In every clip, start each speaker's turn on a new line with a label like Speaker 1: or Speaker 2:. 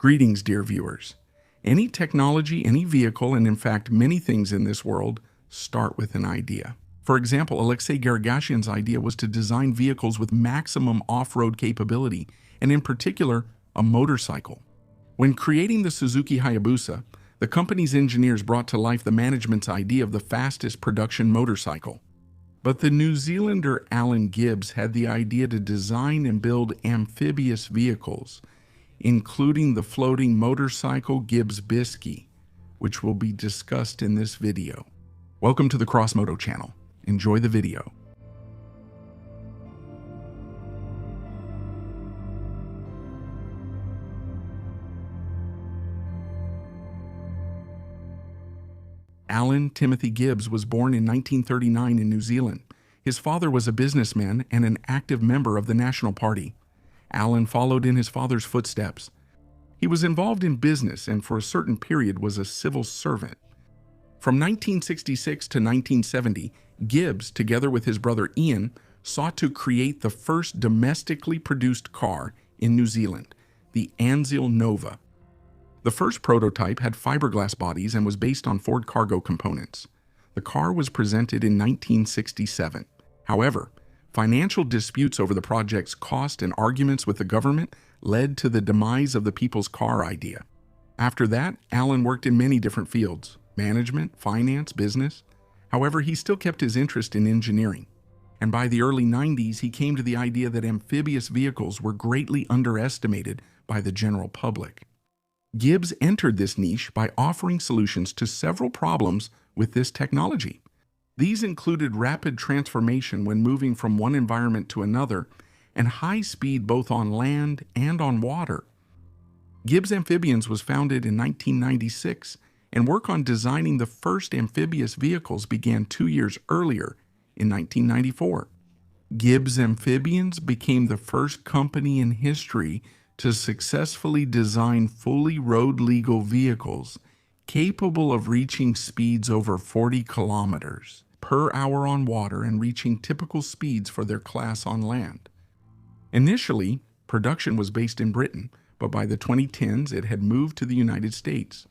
Speaker 1: Greetings, dear viewers. Any technology, any vehicle, and in fact many things in this world start with an idea. For example, Alexei Garagashian's idea was to design vehicles with maximum off-road capability, and in particular, a motorcycle. When creating the Suzuki Hayabusa, the company's engineers brought to life the management's idea of the fastest production motorcycle. But the New Zealander Alan Gibbs had the idea to design and build amphibious vehicles, including the floating motorcycle Gibbs Biski, which will be discussed in this video. Welcome to the CrossMoto channel. Enjoy the video. Alan Timothy Gibbs was born in 1939 in New Zealand. His father was a businessman and an active member of the National Party. Alan followed in his father's footsteps. He was involved in business and for a certain period was a civil servant. From 1966 to 1970, Gibbs, together with his brother Ian, sought to create the first domestically produced car in New Zealand, the Anzil Nova. The first prototype had fiberglass bodies and was based on Ford cargo components. The car was presented in 1967. However, financial disputes over the project's cost and arguments with the government led to the demise of the people's car idea. After that, Alan worked in many different fields: management, finance, business. However, he still kept his interest in engineering. And by the early 90s, he came to the idea that amphibious vehicles were greatly underestimated by the general public. Gibbs entered this niche by offering solutions to several problems with this technology. These included rapid transformation when moving from one environment to another, and high speed both on land and on water. Gibbs Amphibians was founded in 1996, and work on designing the first amphibious vehicles began 2 years earlier, in 1994. Gibbs Amphibians became the first company in history to successfully design fully road-legal vehicles capable of reaching speeds over 40 kilometers per hour on water and reaching typical speeds for their class on land. Initially, production was based in Britain, but by the 2010s it had moved to the United States.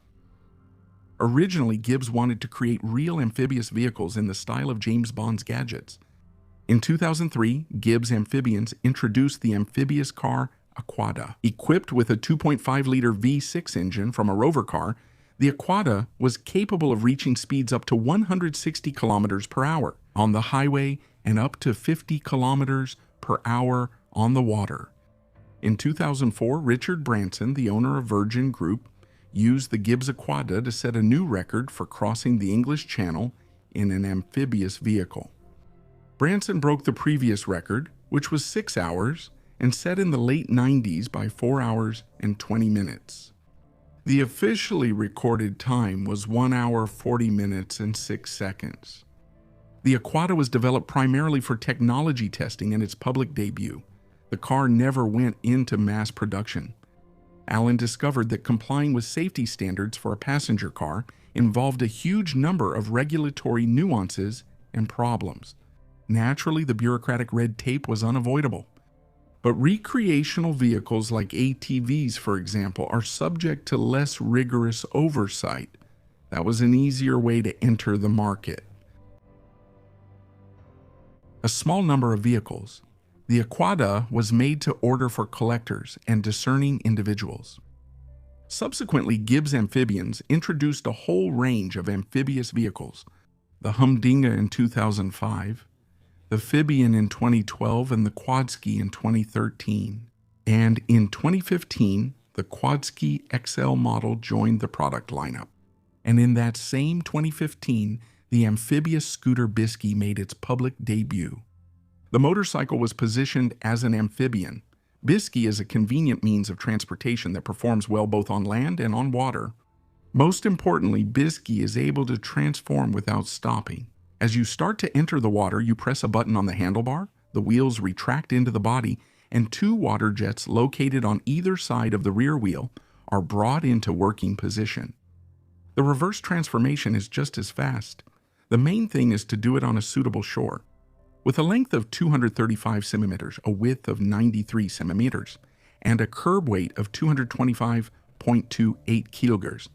Speaker 1: Originally, Gibbs wanted to create real amphibious vehicles in the style of James Bond's gadgets. In 2003, Gibbs Amphibians introduced the amphibious car Aquada. Equipped with a 2.5-liter V6 engine from a rover car, the Aquada was capable of reaching speeds up to 160 kilometers per hour on the highway and up to 50 kilometers per hour on the water. In 2004, Richard Branson, the owner of Virgin Group, used the Gibbs Aquada to set a new record for crossing the English Channel in an amphibious vehicle. Branson broke the previous record, which was 6 hours, and set in the late 90s by 4 hours and 20 minutes. The officially recorded time was 1 hour, 40 minutes, and 6 seconds. The Aquada was developed primarily for technology testing and its public debut. The car never went into mass production. Alan discovered that complying with safety standards for a passenger car involved a huge number of regulatory nuances and problems. Naturally, the bureaucratic red tape was unavoidable. But recreational vehicles like ATVs, for example, are subject to less rigorous oversight. That was an easier way to enter the market. A small number of vehicles. The Aquada was made to order for collectors and discerning individuals. Subsequently, Gibbs Amphibians introduced a whole range of amphibious vehicles: the Humdinger in 2005, the Amphibian in 2012, and the Quadski in 2013. And in 2015, the Quadski XL model joined the product lineup. And in that same 2015, the amphibious scooter Biski made its public debut. The motorcycle was positioned as an amphibian. Biski is a convenient means of transportation that performs well both on land and on water. Most importantly, Biski is able to transform without stopping. As you start to enter the water, you press a button on the handlebar, the wheels retract into the body, and 2 water jets located on either side of the rear wheel are brought into working position. The reverse transformation is just as fast. The main thing is to do it on a suitable shore. With a length of 235 centimeters, a width of 93 centimeters, and a curb weight of 225 0.28 kilograms.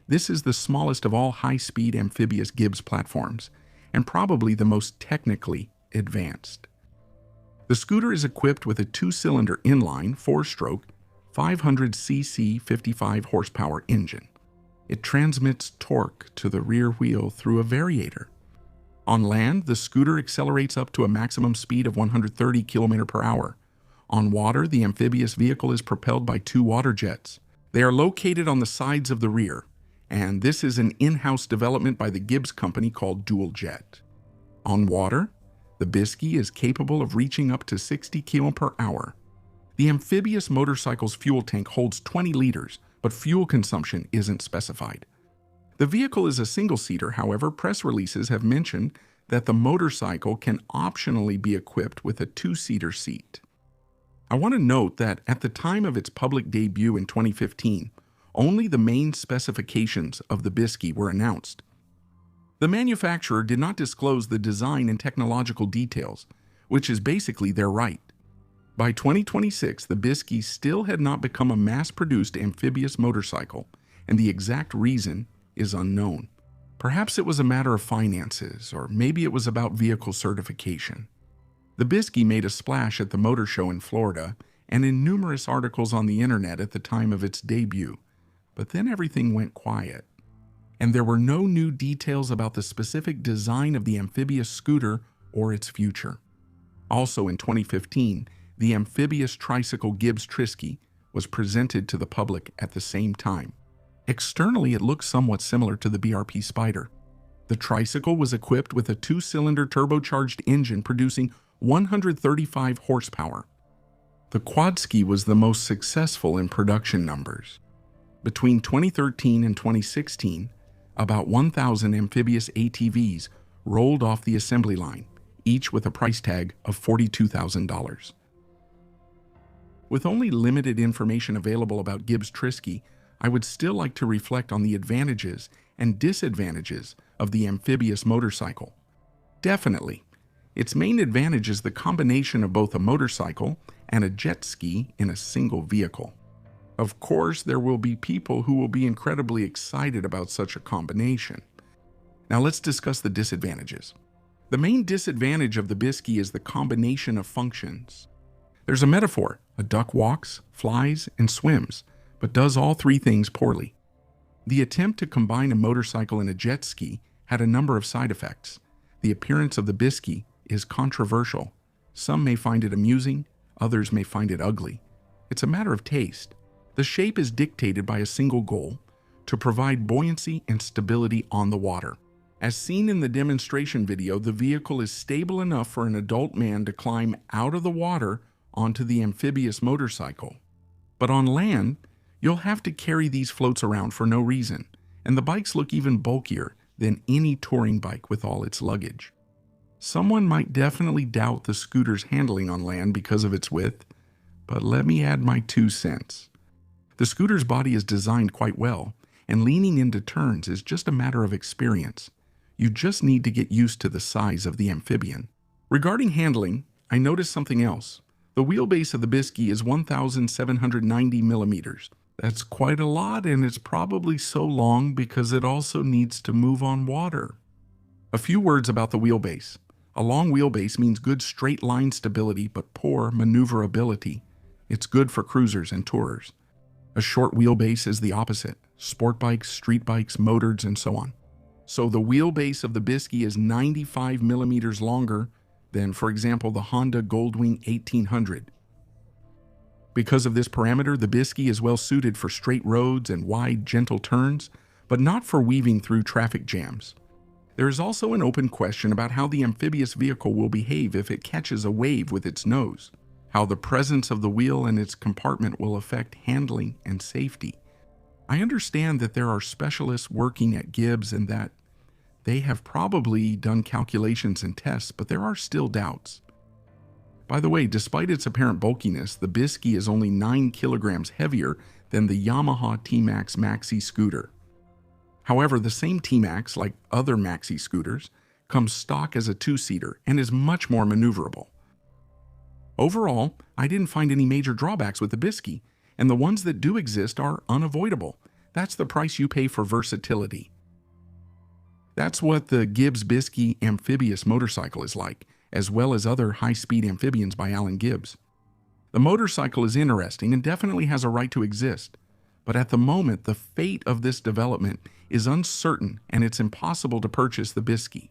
Speaker 1: This is the smallest of all high-speed amphibious Gibbs platforms, and probably the most technically advanced. The scooter is equipped with a two-cylinder inline, four-stroke, 500cc 55 horsepower engine. It transmits torque to the rear wheel through a variator. On land, the scooter accelerates up to a maximum speed of 130 km per hour. On water, the amphibious vehicle is propelled by two water jets. They are located on the sides of the rear, and this is an in-house development by the Gibbs company called Dual Jet. On water, the Biski is capable of reaching up to 60 km per hour. The amphibious motorcycle's fuel tank holds 20 liters, but fuel consumption isn't specified. The vehicle is a single-seater, however, press releases have mentioned that the motorcycle can optionally be equipped with a two-seater seat. I want to note that at the time of its public debut in 2015, only the main specifications of the Biski were announced. The manufacturer did not disclose the design and technological details, which is basically their right. By 2026, the Biski still had not become a mass-produced amphibious motorcycle, and the exact reason is unknown. Perhaps it was a matter of finances, or maybe it was about vehicle certification. The Biski made a splash at the motor show in Florida and in numerous articles on the internet at the time of its debut, but then everything went quiet, and there were no new details about the specific design of the amphibious scooter or its future. Also in 2015, the amphibious tricycle Gibbs Triski was presented to the public at the same time. Externally, it looks somewhat similar to the BRP Spider. The tricycle was equipped with a two-cylinder turbocharged engine producing 135 horsepower. The Quadski was the most successful in production numbers. Between 2013 and 2016, about 1,000 amphibious ATVs rolled off the assembly line, each with a price tag of $42,000. With only limited information available about Gibbs Triski, I would still like to reflect on the advantages and disadvantages of the amphibious motorcycle. Definitely, its main advantage is the combination of both a motorcycle and a jet ski in a single vehicle. Of course, there will be people who will be incredibly excited about such a combination. Now let's discuss the disadvantages. The main disadvantage of the Biski is the combination of functions. There's a metaphor: a duck walks, flies, and swims, but does all three things poorly. The attempt to combine a motorcycle and a jet ski had a number of side effects. The appearance of the Biski is controversial. Some may find it amusing, others may find it ugly. It's a matter of taste. The shape is dictated by a single goal: to provide buoyancy and stability on the water. As seen in the demonstration video, the vehicle is stable enough for an adult man to climb out of the water onto the amphibious motorcycle. But on land, you'll have to carry these floats around for no reason, and the bikes look even bulkier than any touring bike with all its luggage. Someone might definitely doubt the scooter's handling on land because of its width, but let me add my 2 cents. The scooter's body is designed quite well, and leaning into turns is just a matter of experience. You just need to get used to the size of the amphibian. Regarding handling, I noticed something else. The wheelbase of the Biski is 1,790 millimeters. That's quite a lot, and it's probably so long because it also needs to move on water. A few words about the wheelbase. A long wheelbase means good straight line stability but poor maneuverability. It's good for cruisers and tourers. A short wheelbase is the opposite: sport bikes, street bikes, motoreds, and so on. So the wheelbase of the Biski is 95 millimeters longer than, for example, the Honda Goldwing 1800. Because of this parameter, the Biski is well suited for straight roads and wide, gentle turns, but not for weaving through traffic jams. There is also an open question about how the amphibious vehicle will behave if it catches a wave with its nose, how the presence of the wheel and its compartment will affect handling and safety. I understand that there are specialists working at Gibbs and that they have probably done calculations and tests, but there are still doubts. By the way, despite its apparent bulkiness, the Biski is only 9 kilograms heavier than the Yamaha T-Max Maxi scooter. However, the same T-Max, like other Maxi scooters, comes stock as a two-seater and is much more maneuverable. Overall, I didn't find any major drawbacks with the Biski, and the ones that do exist are unavoidable. That's the price you pay for versatility. That's what the Gibbs Biski amphibious motorcycle is like, as well as other high-speed amphibians by Alan Gibbs. The motorcycle is interesting and definitely has a right to exist, but at the moment, the fate of this development is uncertain and it's impossible to purchase the Biski.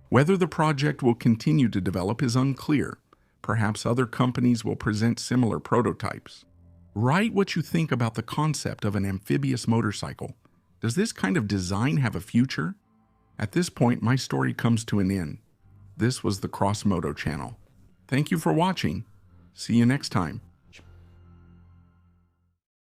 Speaker 1: Whether the project will continue to develop is unclear. Perhaps other companies will present similar prototypes. Write what you think about the concept of an amphibious motorcycle. Does this kind of design have a future? At this point, my story comes to an end. This was the Cross Moto channel. Thank you for watching. See you next time.